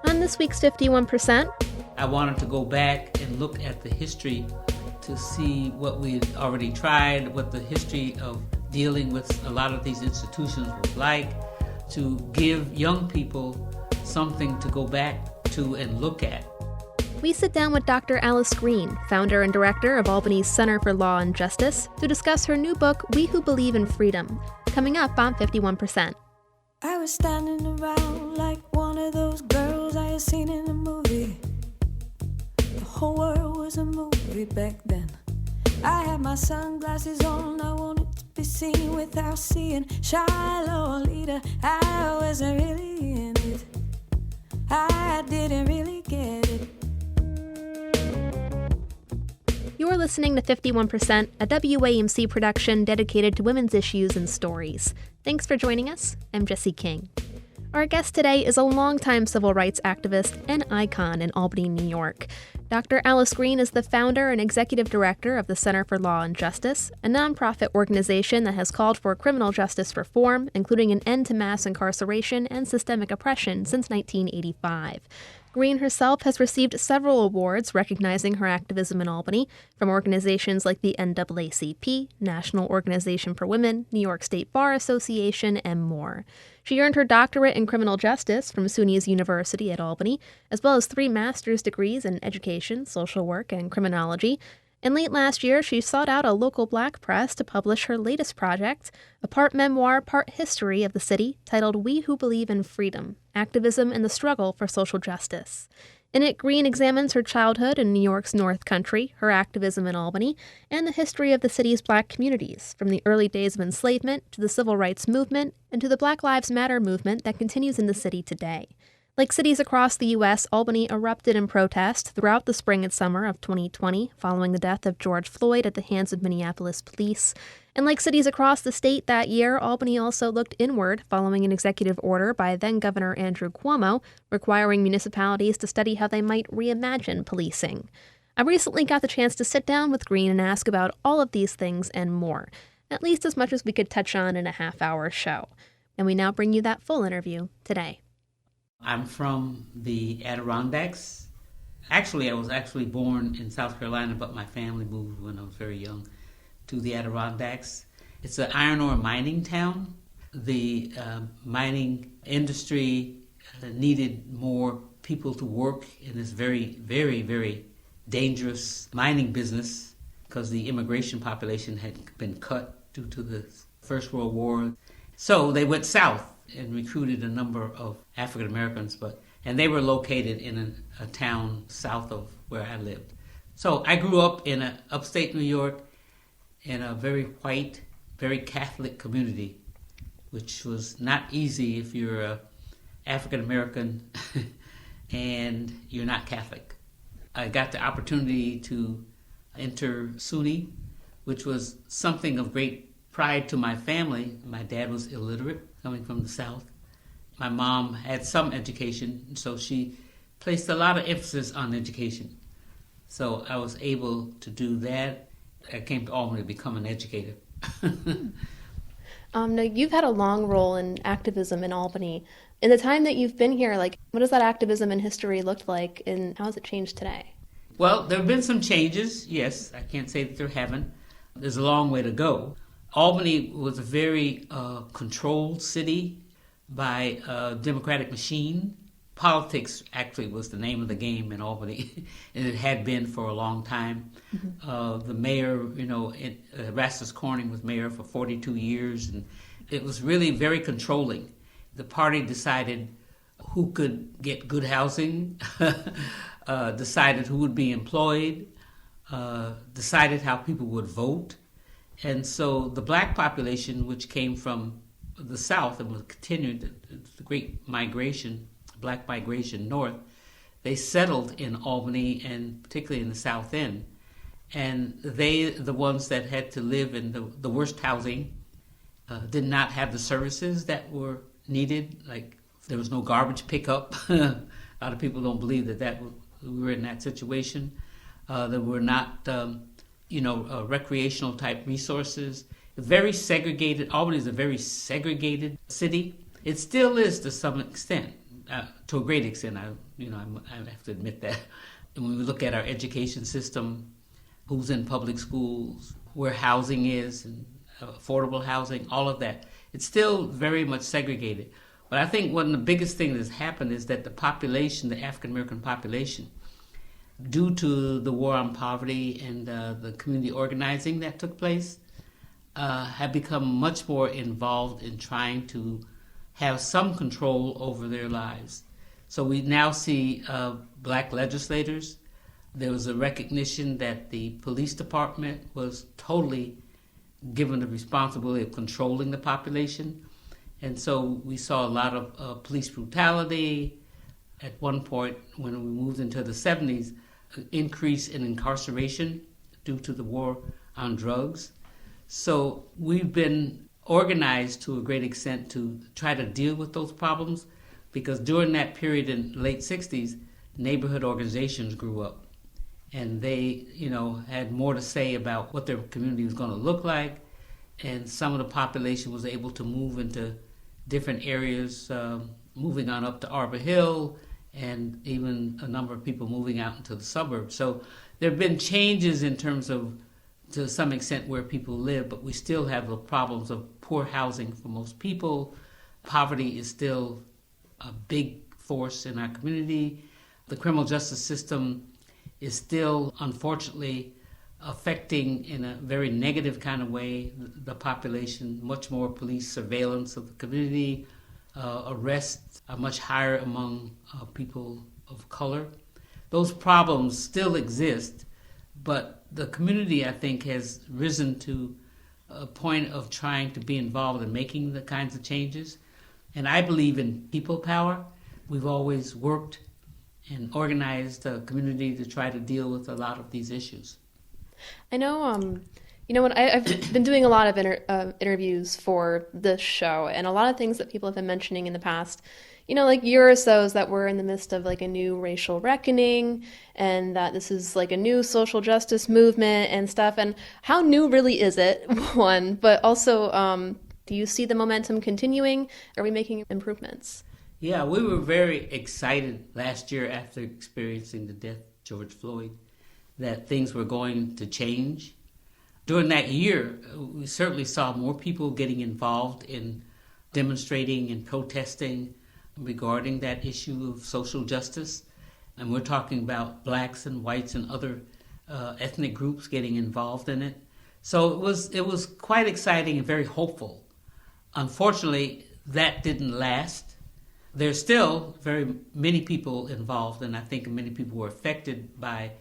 On this week's 51%, I wanted to go back and look at the history to see what we had already tried, what the history of dealing with a lot of these institutions was like, to give young people something to go back to and look at. we sit down with Dr. Alice Green, founder and director of Albany's Center for Law and Justice, to discuss her new book, We Who Believe in Freedom, coming up on 51%. I was standing around like one of those girls I had seen in a movie. The whole world was a movie back then. I had my sunglasses on, I wanted to be seen without seeing shy Lolita. I wasn't really in it, I didn't really get it. You're listening to 51%, a WAMC production dedicated to women's issues and stories. Thanks for joining us. I'm Jessie King. Our guest today is a longtime civil rights activist and icon in Albany, New York. Dr. Alice Green is the founder and executive director of the Center for Law and Justice, a nonprofit organization that has called for criminal justice reform, including an end to mass incarceration and systemic oppression since 1985. Green herself has received several awards recognizing her activism in Albany from organizations like the NAACP, National Organization for Women, New York State Bar Association, and more. She earned her doctorate in criminal justice from SUNY University at Albany, as well as 3 master's degrees in education, social work, and criminology. And late last year, she sought out a local black press to publish her latest project, a part-memoir, part-history of the city titled We Who Believe in Freedom, Activism and the Struggle for Social Justice. In it, Green examines her childhood in New York's North Country, her activism in Albany, and the history of the city's black communities, from the early days of enslavement to the civil rights movement and to the Black Lives Matter movement that continues in the city today. Like cities across the U.S., Albany erupted in protest throughout the spring and summer of 2020 following the death of George Floyd at the hands of Minneapolis police. And like cities across the state that year, Albany also looked inward following an executive order by then-Governor Andrew Cuomo requiring municipalities to study how they might reimagine policing. I recently got the chance to sit down with Green and ask about all of these things and more, at least as much as we could touch on in a half-hour show. And we now bring you that full interview today. I'm from the Adirondacks. Actually, I was born in South Carolina, but my family moved when I was very young to the Adirondacks. It's an iron ore mining town. The mining industry needed more people to work in this very, very, very dangerous mining business because the immigration population had been cut due to the First World War. So they went south and recruited a number of African Americans, and they were located in a town south of where I lived. So I grew up in upstate New York in a very white, very Catholic community, which was not easy if you're a African American and you're not Catholic. I got the opportunity to enter SUNY, which was something of great pride to my family. My dad was illiterate, coming from the South. My mom had some education, so she placed a lot of emphasis on education. So I was able to do that. I came to Albany to become an educator. Now, you've had a long role in activism in Albany. In the time that you've been here, what does that activism in history look like, and how has it changed today? Well, there have been some changes, yes. I can't say that there haven't. There's a long way to go. Albany was a very controlled city by a democratic machine. Politics actually was the name of the game in Albany, and it had been for a long time. Mm-hmm. The mayor, Erastus Corning was mayor for 42 years, and it was really very controlling. The party decided who could get good housing, decided who would be employed, decided how people would vote. And so the black population, which came from the South and was continued, the great migration, black migration north, they settled in Albany and particularly in the South End. And they, the ones that had to live in the worst housing, did not have the services that were needed. Like there was no garbage pickup. A lot of people don't believe that we were in that situation. There were not recreational type resources. Very segregated. Albany is a very segregated city. It still is to some extent. to a great extent. I have to admit that. And when we look at our education system, who's in public schools, where housing is, and affordable housing, all of that, it's still very much segregated. But I think one of the biggest things that's happened is that the population, the African American population, due to the war on poverty and the community organizing that took place, have become much more involved in trying to have some control over their lives. So we now see black legislators. There was a recognition that the police department was totally given the responsibility of controlling the population. And so we saw a lot of police brutality. At one point, when we moved into the 70s, an increase in incarceration due to the war on drugs. So we've been organized to a great extent to try to deal with those problems, because during that period in the late 60s, neighborhood organizations grew up. And they, had more to say about what their community was going to look like. And some of the population was able to move into different areas, moving on up to Arbor Hill, and even a number of people moving out into the suburbs. So there have been changes in terms of, to some extent, where people live, but we still have the problems of poor housing for most people. Poverty is still a big force in our community. The criminal justice system is still, unfortunately, affecting in a very negative kind of way the population. Much more police surveillance of the community. Arrests are much higher among people of color. Those problems still exist, but the community, I think, has risen to a point of trying to be involved in making the kinds of changes. And I believe in people power. We've always worked and organized a community to try to deal with a lot of these issues. I know, I've been doing a lot of interviews for this show, and a lot of things that people have been mentioning in the past, like year or so, is that we're in the midst of like a new racial reckoning, and that this is like a new social justice movement and stuff. And how new really is it? One, but also, do you see the momentum continuing? Are we making improvements? Yeah, we were very excited last year after experiencing the death of George Floyd that things were going to change. During that year, we certainly saw more people getting involved in demonstrating and protesting regarding that issue of social justice. And we're talking about blacks and whites and other ethnic groups getting involved in it. So it was quite exciting and very hopeful. Unfortunately, that didn't last. There's still very many people involved, and I think many people were affected by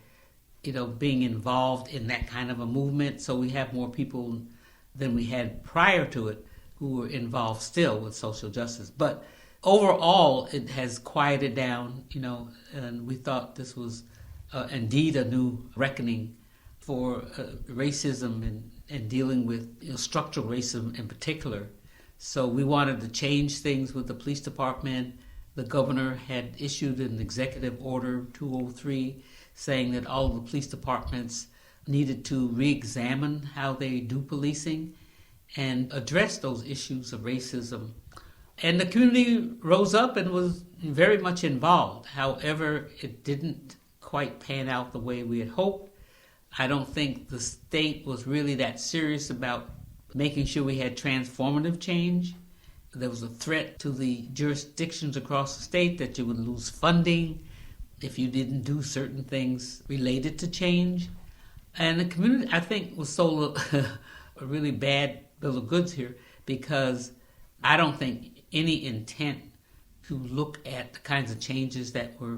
being involved in that kind of a movement. So we have more people than we had prior to it who were involved still with social justice. But overall, it has quieted down, and we thought this was indeed a new reckoning for racism and dealing with structural racism in particular. So we wanted to change things with the police department. The governor had issued an executive order 203 saying that all of the police departments needed to re-examine how they do policing and address those issues of racism. And the community rose up and was very much involved. However, it didn't quite pan out the way we had hoped. I don't think the state was really that serious about making sure we had transformative change. There was a threat to the jurisdictions across the state that you would lose funding if you didn't do certain things related to change. And the community, I think, was sold a really bad bill of goods here, because I don't think any intent to look at the kinds of changes that were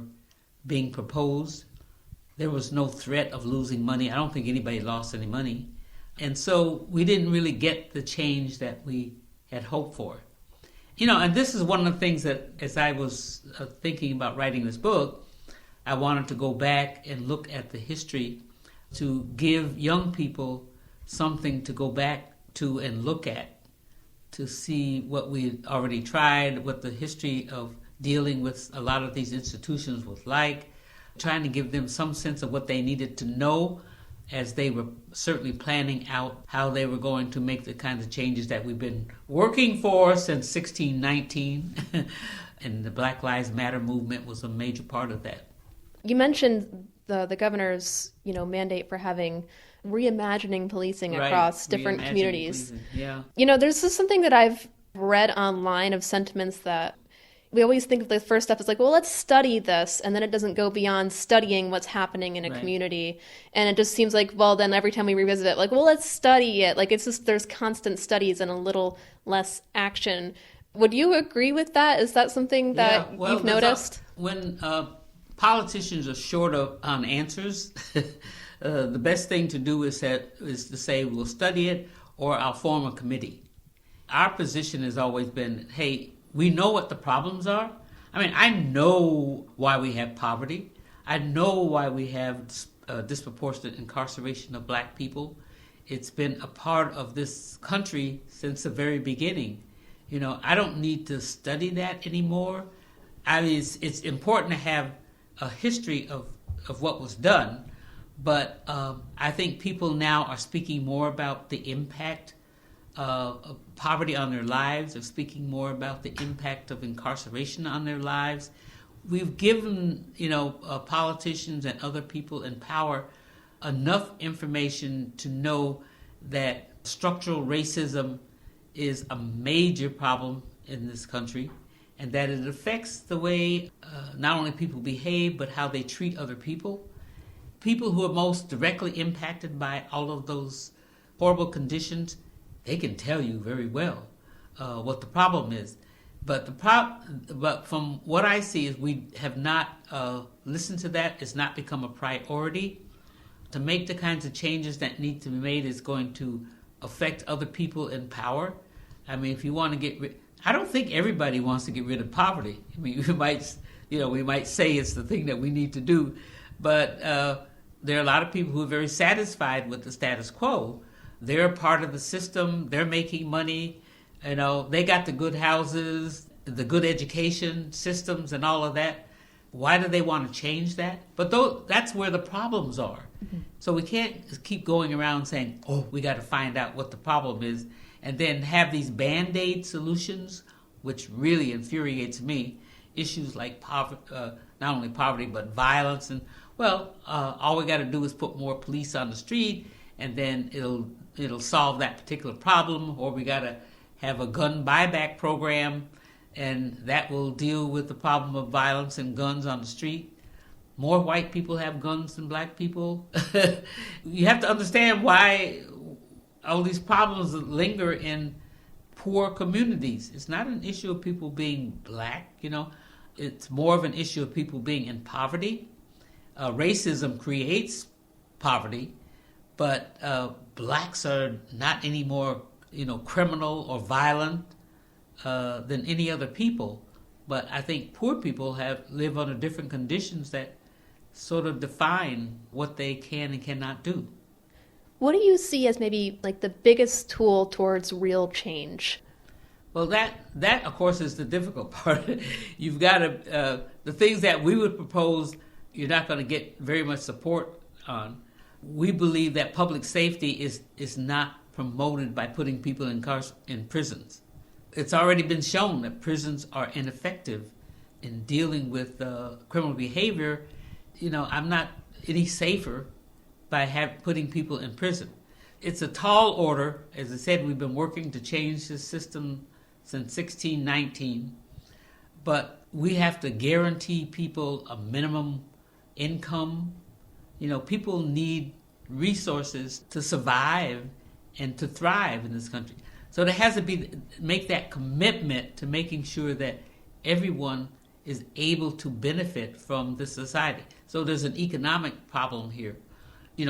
being proposed. There was no threat of losing money. I don't think anybody lost any money. And so we didn't really get the change that we had hoped for. And this is one of the things that, as I was thinking about writing this book, I wanted to go back and look at the history to give young people something to go back to and look at, to see what we had already tried, what the history of dealing with a lot of these institutions was like, trying to give them some sense of what they needed to know as they were certainly planning out how they were going to make the kinds of changes that we've been working for since 1619. And the Black Lives Matter movement was a major part of that. You mentioned the governor's, mandate for having reimagining policing across different communities. Yeah. There's just something that I've read online of sentiments that we always think of the first step as like, well, let's study this, and then it doesn't go beyond studying what's happening in a community. And it just seems like, well, then every time we revisit it, like, well, let's study it. Like, it's just, there's constant studies and a little less action. Would you agree with that? Is that something that you've noticed? When politicians are short on answers, the best thing to do is to say, we'll study it, or I'll form a committee. Our position has always been, hey, we know what the problems are. I mean, I know why we have poverty. I know why we have disproportionate incarceration of Black people. It's been a part of this country since the very beginning. I don't need to study that anymore. I mean, it's important to have a history of what was done, but I think people now are speaking more about the impact of poverty on their lives, of speaking more about the impact of incarceration on their lives. We've given, politicians and other people in power enough information to know that structural racism is a major problem in this country, and that it affects the way not only people behave, but how they treat other people. People who are most directly impacted by all of those horrible conditions, they can tell you very well what the problem is. But from what I see is we have not listened to that. It's not become a priority. To make the kinds of changes that need to be made is going to affect other people in power. I mean, if you want to get rid, I don't think everybody wants to get rid of poverty. I mean, we might say it's the thing that we need to do, but there are a lot of people who are very satisfied with the status quo. They're a part of the system. They're making money. They got the good houses, the good education systems, and all of that. Why do they want to change that? But that's where the problems are. Mm-hmm. So we can't keep going around saying, oh, we got to find out what the problem is, and then have these Band-Aid solutions, which really infuriates me. Issues like poverty, not only poverty, but violence. And, all we got to do is put more police on the street, and then it'll solve that particular problem. Or we got to have a gun buyback program, and that will deal with the problem of violence and guns on the street. More white people have guns than Black people. You have to understand why all these problems linger in poor communities. It's not an issue of people being Black, It's more of an issue of people being in poverty. Racism creates poverty, but Blacks are not any more, criminal or violent than any other people. But I think poor people live under different conditions that sort of define what they can and cannot do. What do you see as maybe like the biggest tool towards real change? Well, that of course is the difficult part. You've got to the things that we would propose, you're not going to get very much support on. We believe that public safety is not promoted by putting people in prisons. It's already been shown that prisons are ineffective in dealing with criminal behavior. I'm not any safer by putting people in prison. It's a tall order. As I said, we've been working to change this system since 1619, but we have to guarantee people a minimum income. People need resources to survive and to thrive in this country. So there has to make that commitment to making sure that everyone is able to benefit from this society. So there's an economic problem here.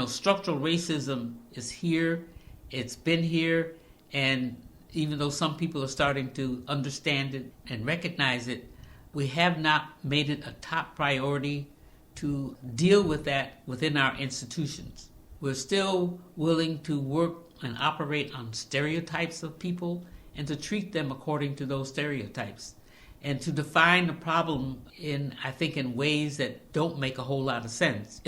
Structural racism is here, it's been here, and even though some people are starting to understand it and recognize it, we have not made it a top priority to deal with that within our institutions. We're still willing to work and operate on stereotypes of people and to treat them according to those stereotypes, and to define the problem in ways that don't make a whole lot of sense.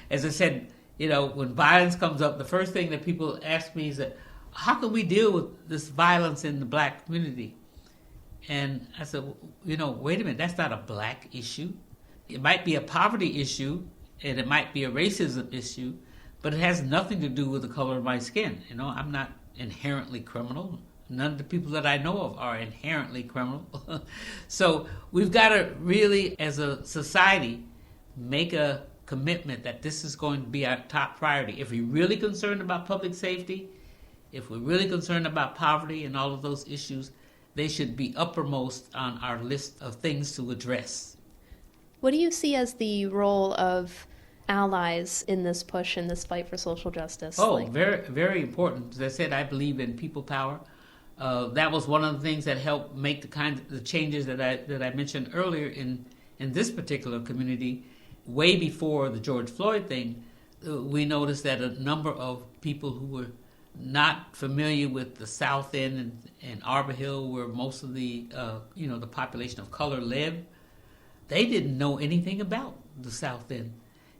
As I said, When violence comes up, the first thing that people ask me is that, how can we deal with this violence in the black community? And I said, wait a minute, that's not a black issue. It might be a poverty issue, and it might be a racism issue, but it has nothing to do with the color of my skin. I'm not inherently criminal. None of the people that I know of are inherently criminal. So we've got to really, as a society, make a commitment that this is going to be our top priority. If we're really concerned about public safety, if we're really concerned about poverty and all of those issues, they should be uppermost on our list of things to address. What do you see as the role of allies in this push, in this fight for social justice? Very, very important. As I said, I believe in people power. That was one of the things that helped make the changes that I mentioned earlier in this particular community. Way before the George Floyd thing, we noticed that a number of people who were not familiar with the South End and Arbor Hill, where most of the the population of color lived, they didn't know anything about the South End.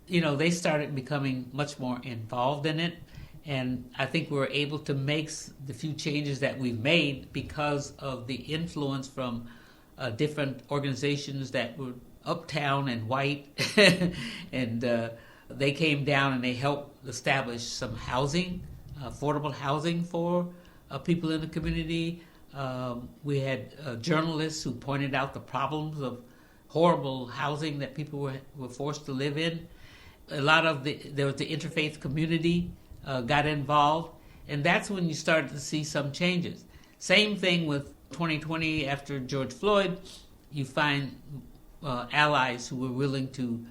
They started becoming much more involved in it, and I think we were able to make the few changes that we've made because of the influence from different organizations that were uptown and white, and they came down and they helped establish some housing, affordable housing for people in the community. We had journalists who pointed out the problems of horrible housing that people were forced to live in. There was the interfaith community got involved, and that's when you started to see some changes. Same thing with 2020 after George Floyd. You find allies who were willing to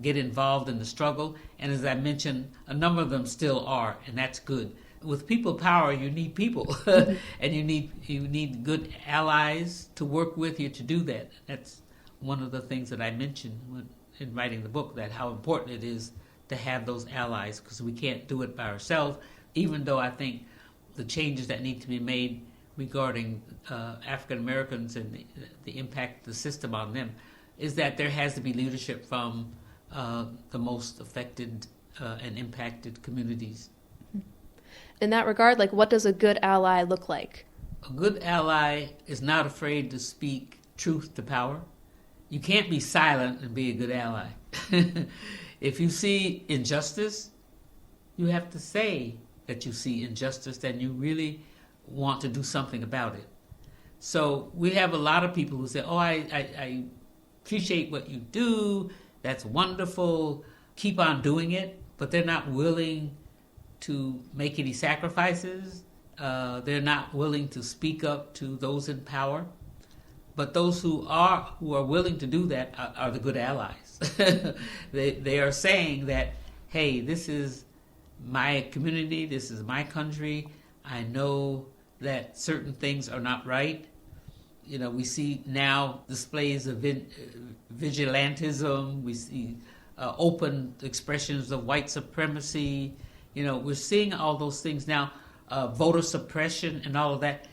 get involved in the struggle, and as I mentioned, a number of them still are, and that's good. With people power, you need people, and you need good allies to work with you to do that. That's one of the things that I mentioned in writing the book, that how important it is to have those allies, because we can't do it by ourselves, even though I think the changes that need to be made regarding African Americans and the impact of the system on them is that there has to be leadership from the most affected and impacted communities. In that regard, what does a good ally look like? A good ally is not afraid to speak truth to power. You can't be silent and be a good ally. If you see injustice, you have to say that you see injustice and you really want to do something about it. So we have a lot of people who say, I appreciate what you do, that's wonderful, keep on doing it, but they're not willing to make any sacrifices. They're not willing to speak up to those in power. But those who are willing to do that are the good allies. They are saying that, hey, this is my community, this is my country. I know that certain things are not right. We see now displays of vigilantism. We see open expressions of white supremacy. We're seeing all those things now, voter suppression and all of that.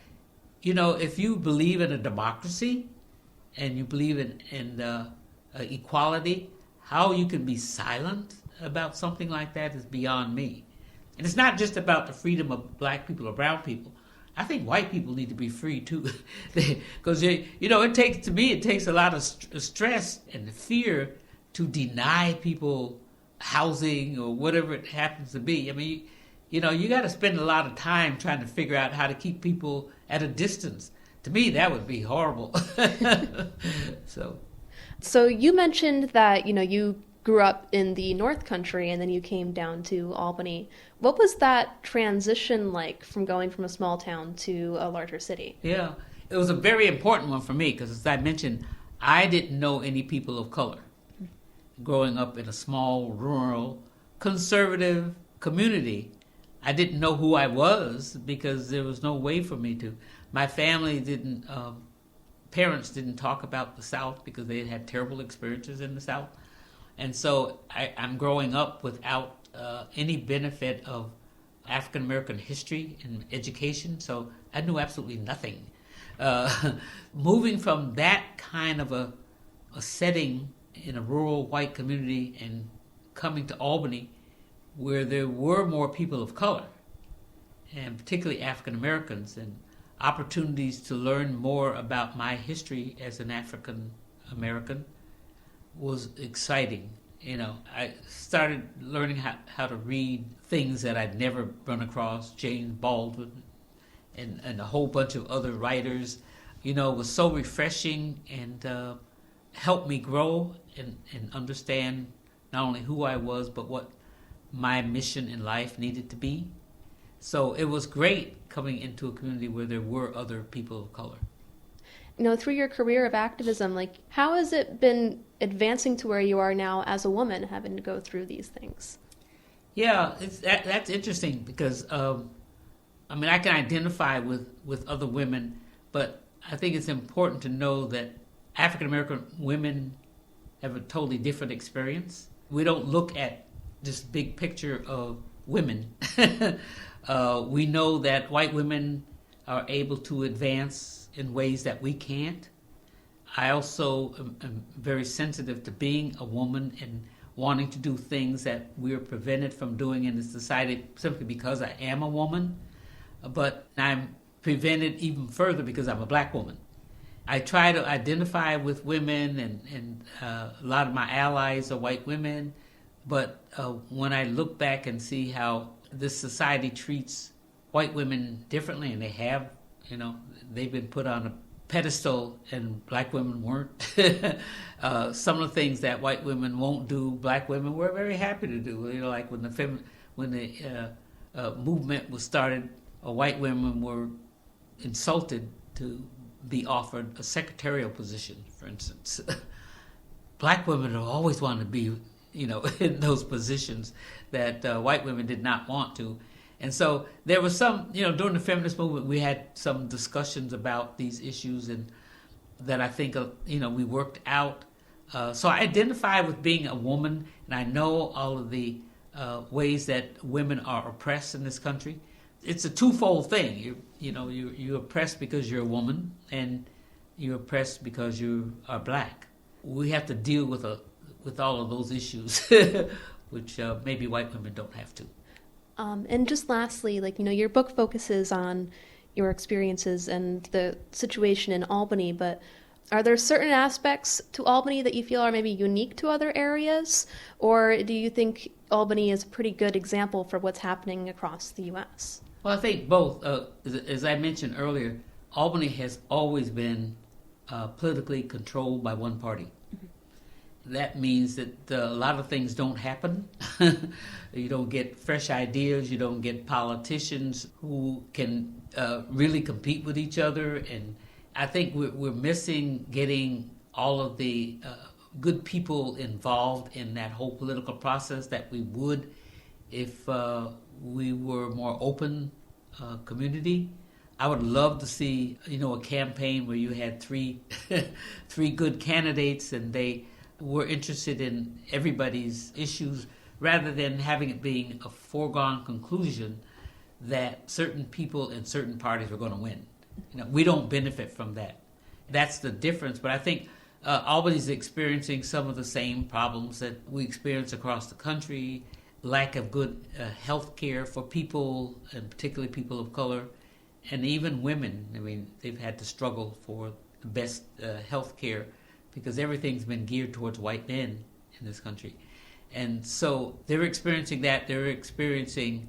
If you believe in a democracy and you believe in equality, how you can be silent about something like that is beyond me. And it's not just about the freedom of black people or brown people. I think white people need to be free too, because it takes a lot of stress and fear to deny people housing or whatever it happens to be. I mean, you got to spend a lot of time trying to figure out how to keep people at a distance. To me, that would be horrible. So you mentioned that, you grew up in the North Country and then you came down to Albany. What was that transition like from going from a small town to a larger city? Yeah, it was a very important one for me because, as I mentioned, I didn't know any people of color. Growing up in a small, rural, conservative community, I didn't know who I was because there was no way for me to. My family parents didn't talk about the South because they had terrible experiences in the South. And so I'm growing up without any benefit of African American history and education, so I knew absolutely nothing. Moving from that kind of a setting in a rural white community and coming to Albany where there were more people of color, and particularly African Americans, and opportunities to learn more about my history as an African American was exciting. I started learning how to read things that I'd never run across, James Baldwin and a whole bunch of other writers. It was so refreshing and helped me grow and understand not only who I was, but what my mission in life needed to be. So it was great coming into a community where there were other people of color. Through your career of activism, how has it been advancing to where you are now as a woman, having to go through these things? Yeah, that's interesting because, I can identify with other women, but I think it's important to know that African American women have a totally different experience. We don't look at this big picture of women. We know that white women are able to advance in ways that we can't. I also am very sensitive to being a woman and wanting to do things that we're prevented from doing in the society simply because I am a woman. But I'm prevented even further because I'm a black woman. I try to identify with women, and a lot of my allies are white women. But when I look back and see how this society treats white women differently, and they have, they've been put on a pedestal and black women weren't. Some of the things that white women won't do, black women were very happy to do. Like when the movement was started, white women were insulted to be offered a secretarial position, for instance. Black women have always wanted to be, in those positions that white women did not want to. And so there was some, during the feminist movement, we had some discussions about these issues, and that I think, we worked out. So I identify with being a woman, and I know all of the ways that women are oppressed in this country. It's a twofold thing. You're oppressed because you're a woman, and you're oppressed because you are black. We have to deal with all of those issues, which maybe white women don't have to. And just lastly, your book focuses on your experiences and the situation in Albany, but are there certain aspects to Albany that you feel are maybe unique to other areas? Or do you think Albany is a pretty good example for what's happening across the U.S.? Well, I think both. As I mentioned earlier, Albany has always been politically controlled by one party. That means that a lot of things don't happen. You don't get fresh ideas. You don't get politicians who can really compete with each other. And I think we're missing getting all of the good people involved in that whole political process that we would if we were a more open community. I would love to see, a campaign where you had three good candidates and they were interested in everybody's issues, rather than having it being a foregone conclusion that certain people in certain parties are going to win. We don't benefit from that. That's the difference. But I think Albany's experiencing some of the same problems that we experience across the country: lack of good health care for people, and particularly people of color, and even women. They've had to struggle for the best health care, because everything's been geared towards white men in this country. And so they're experiencing that. They're experiencing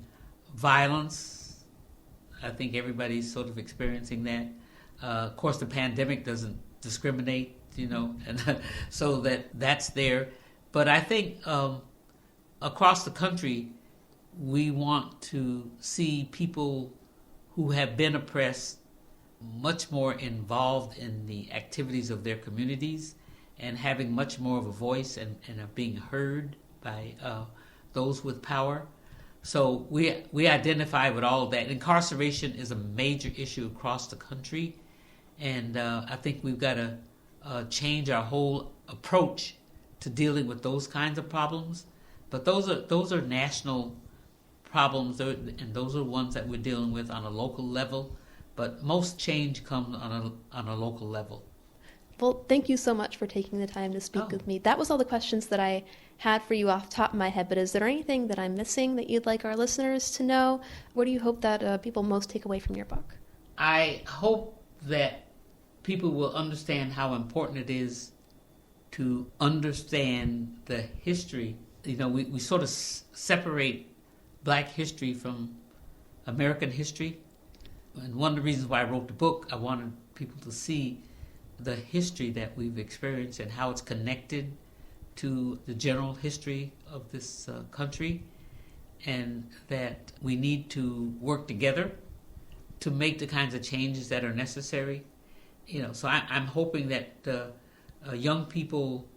violence. I think everybody's sort of experiencing that. Of course, the pandemic doesn't discriminate, and so that's there. But I think across the country, we want to see people who have been oppressed much more involved in the activities of their communities and having much more of a voice and are being heard by those with power. So we identify with all of that. Incarceration is a major issue across the country, and I think we've got to change our whole approach to dealing with those kinds of problems. But those are national problems, and those are ones that we're dealing with on a local level. But most change comes on a local level. Well, thank you so much for taking the time to speak with me. That was all the questions that I had for you off the top of my head, but is there anything that I'm missing that you'd like our listeners to know? What do you hope that people most take away from your book? I hope that people will understand how important it is to understand the history. We sort of separate Black history from American history. And one of the reasons why I wrote the book, I wanted people to see the history that we've experienced and how it's connected to the general history of this country, and that we need to work together to make the kinds of changes that are necessary. So I'm hoping that young people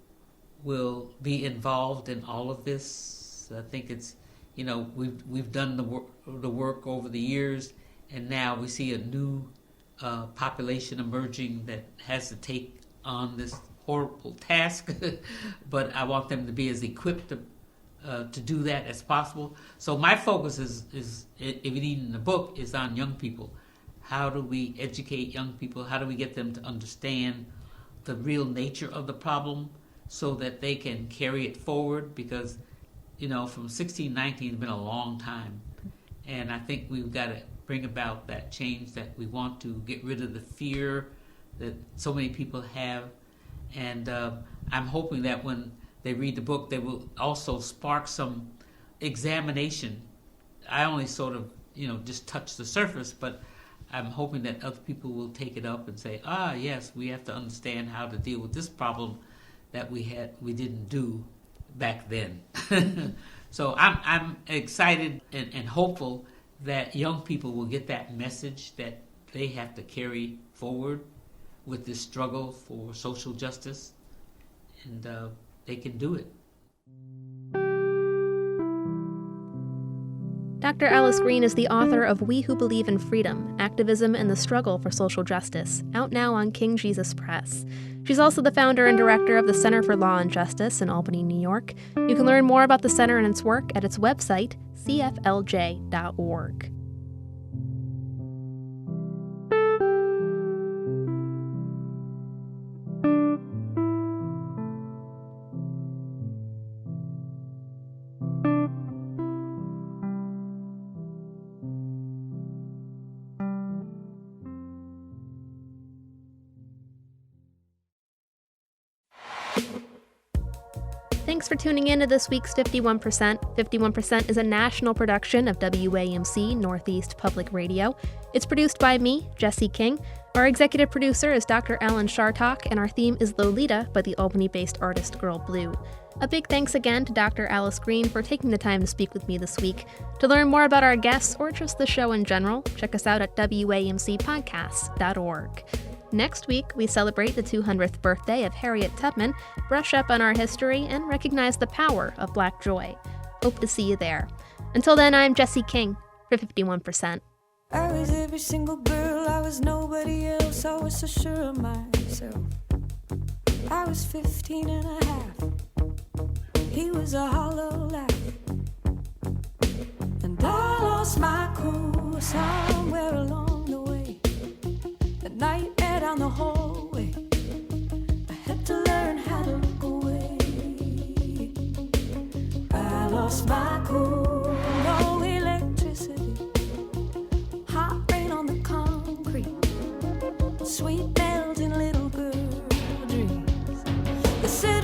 will be involved in all of this. I think it's, we've done the work over the years, and now we see a new population emerging that has to take on this horrible task, but I want them to be as equipped to do that as possible. So my focus is in the book, is on young people. How do we educate young people? How do we get them to understand the real nature of the problem so that they can carry it forward? Because, from 1619 has been a long time, and I think we've got to bring about that change, that we want to get rid of the fear that so many people have. And I'm hoping that when they read the book, they will also spark some examination. I only sort of, just touch the surface, but I'm hoping that other people will take it up and say, yes, we have to understand how to deal with this problem that we didn't do back then. So I'm excited and hopeful that young people will get that message that they have to carry forward with this struggle for social justice, and they can do it. Dr. Alice Green is the author of We Who Believe in Freedom, Activism and the Struggle for Social Justice, out now on King Jesus Press. She's also the founder and director of the Center for Law and Justice in Albany, New York. You can learn more about the center and its work at its website, cflj.org. Thanks for tuning in to this week's 51%. 51% is a national production of WAMC Northeast Public Radio. It's produced by me, Jesse King. Our executive producer is Dr. Alan Chartock, and our theme is Lolita by the Albany-based artist Girl Blue. A big thanks again to Dr. Alice Green for taking the time to speak with me this week. To learn more about our guests or just the show in general, check us out at WAMCpodcasts.org. Next week, we celebrate the 200th birthday of Harriet Tubman, brush up on our history, and recognize the power of Black joy. Hope to see you there. Until then, I'm Jesse King for 51%. I was every single girl, I was nobody else, I was so sure of myself. I was 15 and a half, he was a hollow laugh. And I lost my cool somewhere along the way. At night down the hallway, I had to learn how to look away. I lost my cool, no electricity, hot rain on the concrete, sweet melting little girl dreams. They said,